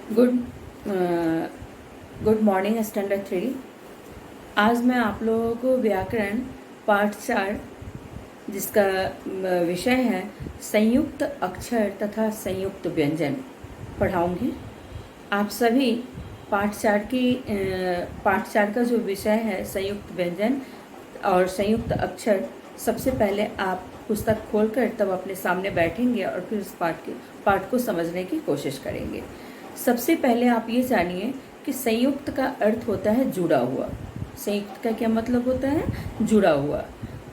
Good good morning standard 3। आज मैं आप लोगों को व्याकरण पाठ 4 जिसका विषय है संयुक्त अक्षर तथा संयुक्त व्यंजन पढ़ाऊंगी। आप सभी पाठ 4 का जो विषय है संयुक्त व्यंजन और संयुक्त अक्षर, सबसे पहले आप पुस्तक खोलकर तब अपने सामने बैठेंगे और फिर उस पाठ को समझने की कोशिश करेंगे। सबसे पहले आप ये जानिए कि संयुक्त का अर्थ होता है जुड़ा हुआ। संयुक्त का क्या मतलब होता है? जुड़ा हुआ।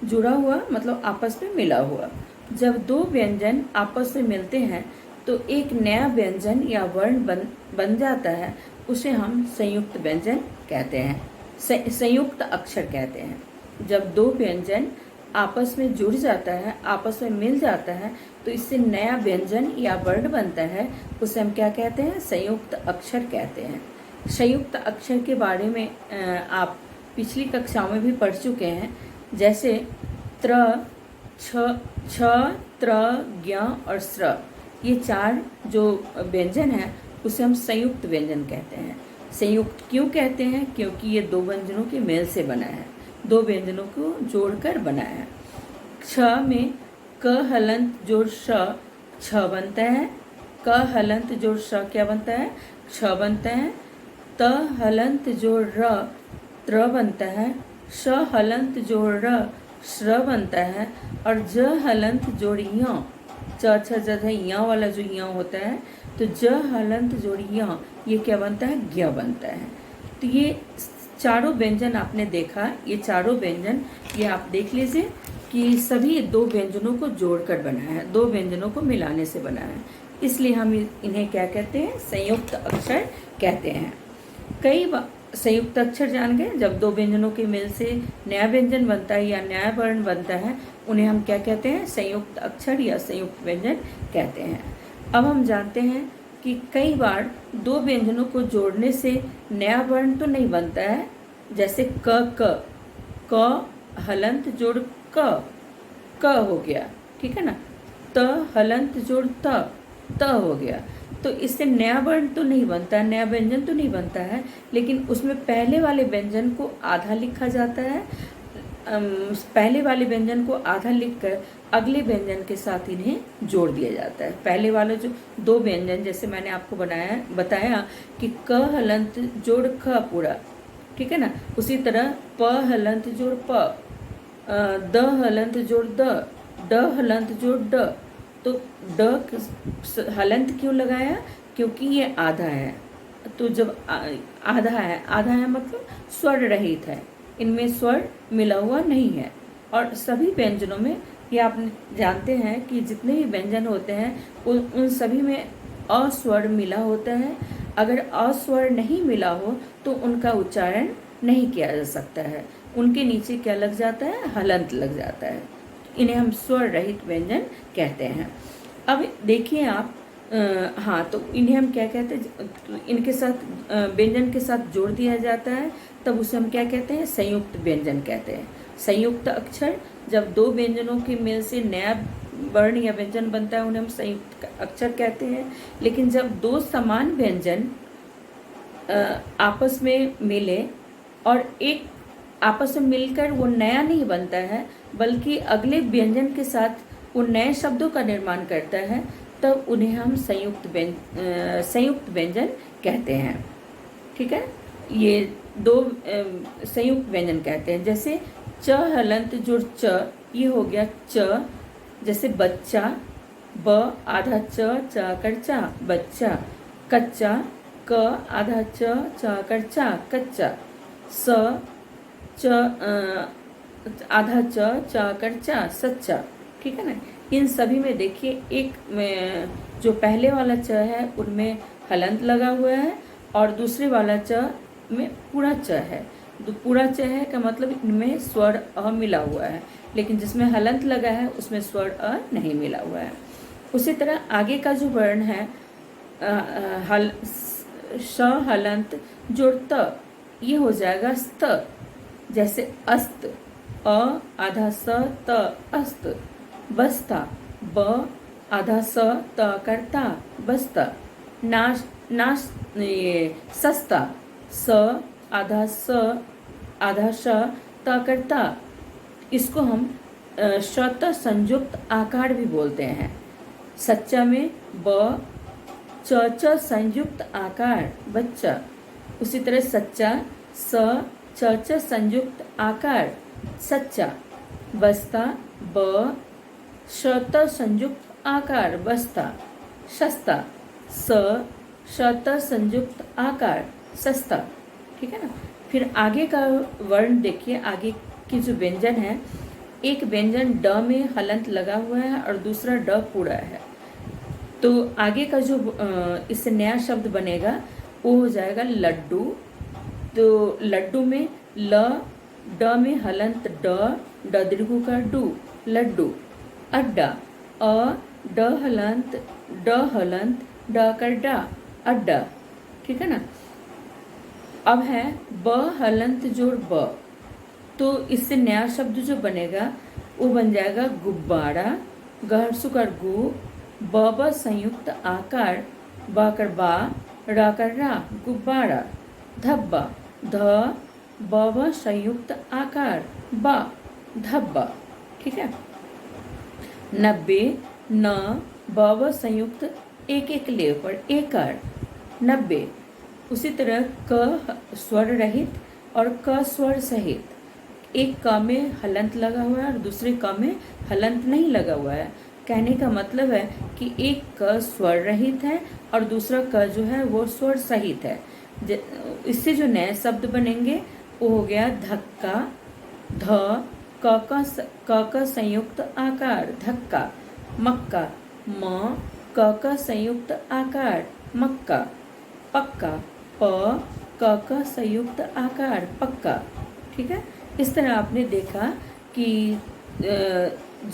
जुड़ा हुआ मतलब आपस में मिला हुआ। जब दो व्यंजन आपस में मिलते हैं तो एक नया व्यंजन या वर्ण बन जाता है, उसे हम संयुक्त व्यंजन कहते हैं, संयुक्त अक्षर कहते हैं। जब दो व्यंजन आपस में जुड़ जाता है, आपस में मिल जाता है, तो इससे नया व्यंजन या वर्ण बनता है, उसे हम क्या कहते हैं? संयुक्त अक्षर कहते हैं। संयुक्त अक्षर के बारे में आप पिछली कक्षाओं में भी पढ़ चुके हैं, जैसे त्र, छ, त्र, ज्ञ और स्र। ये 4 जो व्यंजन है उसे हम संयुक्त व्यंजन कहते हैं। संयुक्त क्यों कहते हैं? क्योंकि ये दो व्यंजनों के मेल से बना है, दो व्यंजनों को जोड़कर बना है। छ में क हलंत जोड़ श छ बनता है। क हलंत जोड़ श क्या बनता है? छ बनता है। त हलंत जोड़ र त्र बनता है। श हलंत जोड़ र श्र बनता है। और ज हलंत जोड़ य च छ ज है य वाला जो य होता है, तो ज हलंत जोड़ य ये क्या बनता है? ज्ञ बनता है। तो ये चारों व्यंजन आपने देखा, ये चारों व्यंजन ये आप देख लीजिए कि सभी दो व्यंजनों को जोड़कर बना है, दो व्यंजनों को मिलाने से बना है, इसलिए हम इन्हें क्या कहते हैं? संयुक्त अक्षर कहते हैं। कई संयुक्त अक्षर जान गए, जब दो व्यंजनों के मेल से नया व्यंजन बनता है या नया वर्ण बनता है, उन्हें हम क्या कहते हैं? संयुक्त अक्षर या संयुक्त व्यंजन कहते हैं। अब हम जानते हैं कि कई बार दो व्यंजनों को जोड़ने से नया वर्ण तो नहीं बनता है, जैसे क हलंत जोड़ क हो गया, ठीक है ना। त हलंत जोड़ त हो गया, तो इससे नया वर्ण तो नहीं बनता है, नया व्यंजन तो नहीं बनता है, लेकिन उसमें पहले वाले व्यंजन को आधा लिखा जाता है। पहले वाले व्यंजन को आधा लिखकर अगले व्यंजन के साथ इन्हें जोड़ दिया जाता है। पहले वाला जो दो व्यंजन, जैसे मैंने आपको बताया कि क हलंत जोड़ ख पूरा, ठीक है ना। उसी तरह प हलंत जोड़ प, द हलंत जोड़ ड हलंत जोड़ ड। तो ड हलंत क्यों लगाया? क्योंकि ये आधा है। तो जब आधा है मतलब स्वर रहित है, इनमें स्वर मिला हुआ नहीं है। और सभी व्यंजनों में ये आप जानते हैं कि जितने भी व्यंजन होते हैं उन सभी में अस्वर मिला होता है। अगर अस्वर नहीं मिला हो तो उनका उच्चारण नहीं किया जा सकता है, उनके नीचे क्या लग जाता है? हलंत लग जाता है। इन्हें हम स्वर रहित व्यंजन कहते हैं। अब देखिए आप, हाँ, तो इन्हें हम क्या कहते हैं? तो इनके साथ व्यंजन के साथ जोड़ दिया जाता है, तब उसे हम क्या कहते हैं? संयुक्त व्यंजन कहते हैं। संयुक्त अक्षर, जब दो व्यंजनों के मेल से नया वर्ण या व्यंजन बनता है, उन्हें हम संयुक्त अक्षर कहते हैं। लेकिन जब दो समान व्यंजन आपस में मिले और एक आपस में मिलकर वो नया नहीं बनता है, बल्कि अगले व्यंजन के साथ वो नए शब्दों का निर्माण करता है, तब उन्हें हम संयुक्त व्यंजन कहते हैं, ठीक है। ये दो संयुक्त व्यंजन कहते हैं। जैसे च हलंत जोड़ च, ये हो गया च। जैसे बच्चा, ब आधा च कर चा बच्चा। कच्चा, क आधा च कर चा कच्चा। स च आधा च कर चा सच्चा, ठीक है ना। इन सभी में देखिए एक में जो पहले वाला च है उनमें हलंत लगा हुआ है, और दूसरे वाला च में पूरा च है। तो पूरा च है का मतलब इनमें स्वर अ मिला हुआ है, लेकिन जिसमें हलंत लगा है उसमें स्वर अ नहीं मिला हुआ है। उसी तरह आगे का जो वर्ण है श हलंत जोड़ त, ये हो जाएगा स्त। जैसे अस्त, अ आधा स त अस्त। बस्ता, ब आधा स त करता बस्ता। नाश नाश ये सस्ता, स आधा स आधा श त करता, इसको हम शत संयुक्त आकार भी बोलते हैं। सच्चा में ब च संयुक्त आकार बच्चा। उसी तरह सच्चा स च संयुक्त आकार सच्चा। बस्ता ब शत संयुक्त आकार बस्ता। सस्ता स शत संयुक्त आकार सस्ता। ठीक है ना। फिर आगे का वर्ण देखिए, आगे की जो व्यंजन है, एक व्यंजन ड में हलंत लगा हुआ है और दूसरा ड पूरा है। तो आगे का जो इससे नया शब्द बनेगा वो हो जाएगा लड्डू। तो लड्डू में ल, ड में हलंत ड दीर्घ का डू, लड्डू। अड्डा अ ड हलंत ड कर डा, अड्डा। ठीक है ना। अब है ब हलंत जोड़ ब, तो इससे नया शब्द जो बनेगा वो बन जाएगा गुब्बारा। गहरसु कर गु, ब संयुक्त आकार, ब कर बा, रा कर रा, गुब्बारा। धब्बा ध ब संयुक्त आकार, बा, धब्बा। ठीक है। 90 न ब संयुक्त एक एक ले पर एकार, 90। उसी तरह क स्वर रहित और क स्वर सहित, एक क में हलंत लगा हुआ है और दूसरे क में हलंत नहीं लगा हुआ है। कहने का मतलब है कि एक क स्वर रहित है और दूसरा क जो है वो स्वर सहित है। इससे जो नए शब्द बनेंगे वो हो गया धक्का, ध क संयुक्त आकार धक्का। मक्का म क संयुक्त आकार मक्का। पक्का प क संयुक्त आकार पक्का। ठीक है। इस तरह आपने देखा कि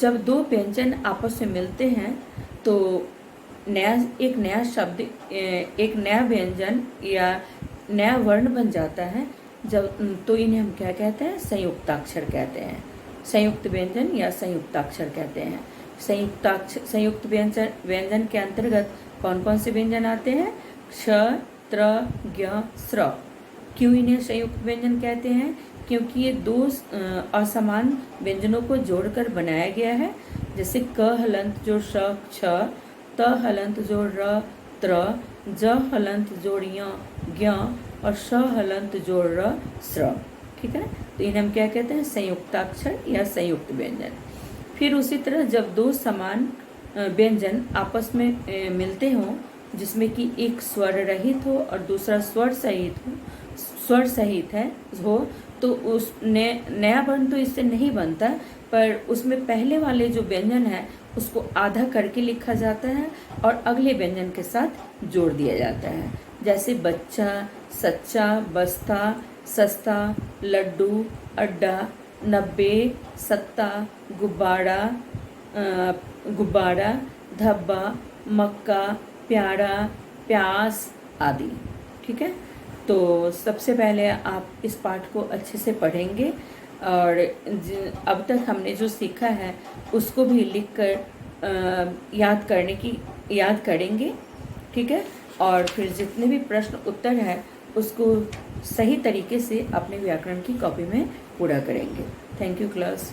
जब दो व्यंजन आपस में मिलते हैं तो एक नया शब्द, एक नया व्यंजन या नया वर्ण बन जाता है। जब तो इन्हें हम क्या कहते हैं? संयुक्ताक्षर कहते हैं। संयुक्त व्यंजन या संयुक्ताक्षर कहते हैं। संयुक्त व्यंजन के अंतर्गत कौन कौन से व्यंजन आते हैं? क्ष, त्र, ज्ञ, स्र। क्यों इन्हें संयुक्त व्यंजन कहते हैं? क्योंकि ये दो असमान व्यंजनों को जोड़कर बनाया गया है। जैसे क हलंत जोड़ श क्ष, त हलंत जोड़ र त्र, ज हलंत जोड़ य ज्ञ और श हलंत जोड़ र स्र। ठीक है ना। तो इन्हें हम क्या कहते हैं? संयुक्ताक्षर या संयुक्त व्यंजन। फिर उसी तरह जब दो समान व्यंजन आपस में मिलते हों, जिसमें कि एक स्वर रहित हो और दूसरा स्वर सहित हो, तो उस नया वर्ण तो इससे नहीं बनता, पर उसमें पहले वाले जो व्यंजन है उसको आधा करके लिखा जाता है और अगले व्यंजन के साथ जोड़ दिया जाता है। जैसे बच्चा, सच्चा, बस्ता, सस्ता, लड्डू, अड्डा, 90, सत्ता, गुब्बारा, धब्बा, मक्का, प्यारा, प्यास आदि। ठीक है। तो सबसे पहले आप इस पाठ को अच्छे से पढ़ेंगे और अब तक हमने जो सीखा है उसको भी लिखकर याद करेंगे। ठीक है। और फिर जितने भी प्रश्न उत्तर है उसको सही तरीके से अपने व्याकरण की कॉपी में पूरा करेंगे। Thank you class.